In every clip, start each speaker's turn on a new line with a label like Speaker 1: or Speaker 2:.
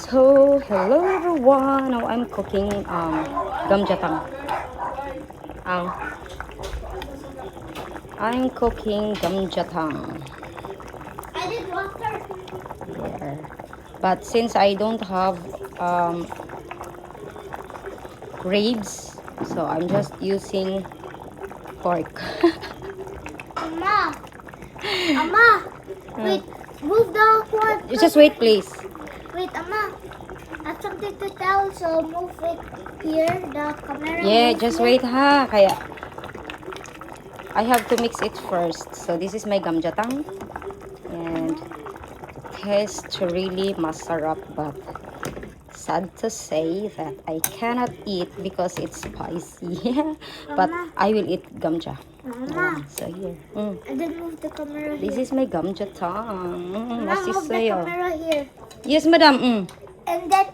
Speaker 1: So, hello everyone. Now I'm cooking gamjatang. Um, I'm cooking gamjatang.
Speaker 2: I did water.
Speaker 1: Yeah. But since I don't have ribs, so I'm just using pork.
Speaker 2: Amma. Amma. Wait. Move the one.
Speaker 1: Just wait, please.
Speaker 2: Wait, Amma. I have something to tell, so move it here. The camera.
Speaker 1: Yeah,
Speaker 2: move
Speaker 1: just
Speaker 2: here.
Speaker 1: wait ha. Kaya I have to mix it first. So this is my gamjatang. And tastes really masarap, but sad to say that I cannot eat because it's spicy. But
Speaker 2: Mama.
Speaker 1: I will eat gamja.
Speaker 2: Mama.
Speaker 1: So here.
Speaker 2: I didn't move the camera
Speaker 1: This
Speaker 2: here.
Speaker 1: is my gamjatang.
Speaker 2: Mama, move the
Speaker 1: Masisaya.
Speaker 2: camera here.
Speaker 1: Yes, madam.
Speaker 2: And then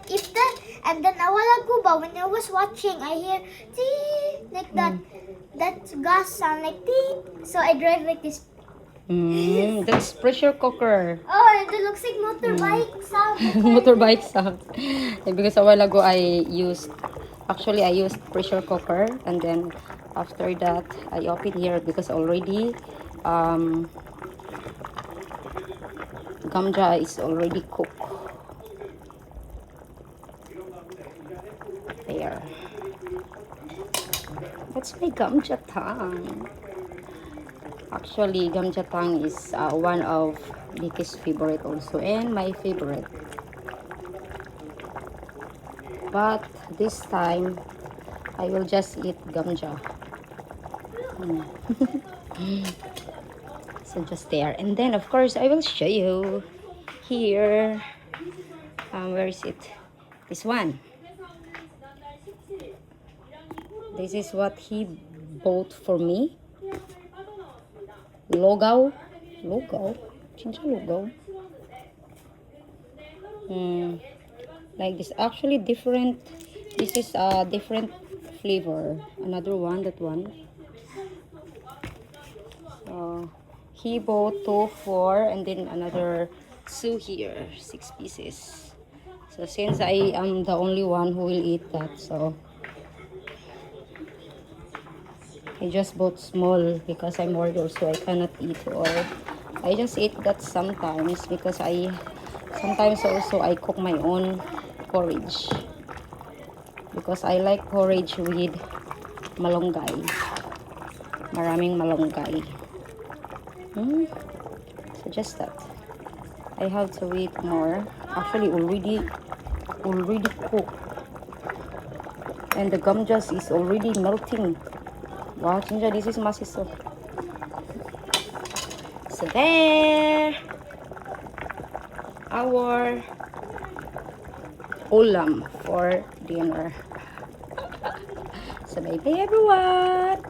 Speaker 2: and then a while ago, but when I was watching, I hear tee like that. That gas sound like tee. So I drive like this.
Speaker 1: That's pressure cooker.
Speaker 2: Oh, and it looks like motorbike sound.
Speaker 1: Motorbike sound. Because a while ago I used pressure cooker, and then after that I open here because already gamja is already cooked. There. That's my gamjatang. Actually, gamjatang is one of Vicky's favorite also, and my favorite. But this time, I will just eat gamja. So just there. And then, of course, I will show you here. Where is it? This one. This is what he bought for me. Logaw. Chincha logaw. Like this. Actually different. This is a different flavor. Another one, that one. So he bought 2, 4, and then another 2 here. 6 pieces. So since I am the only one who will eat that, so I just bought small because I'm worried also I cannot eat, or I just eat that sometimes because sometimes also I cook my own porridge because I like porridge with malunggay. Maraming malunggay. So just that. I have to wait more. Actually already cooked. And the gamjas is already melting. Wow, Chincha, this is masiso. So there, our ulam for dinner. So bye bye everyone.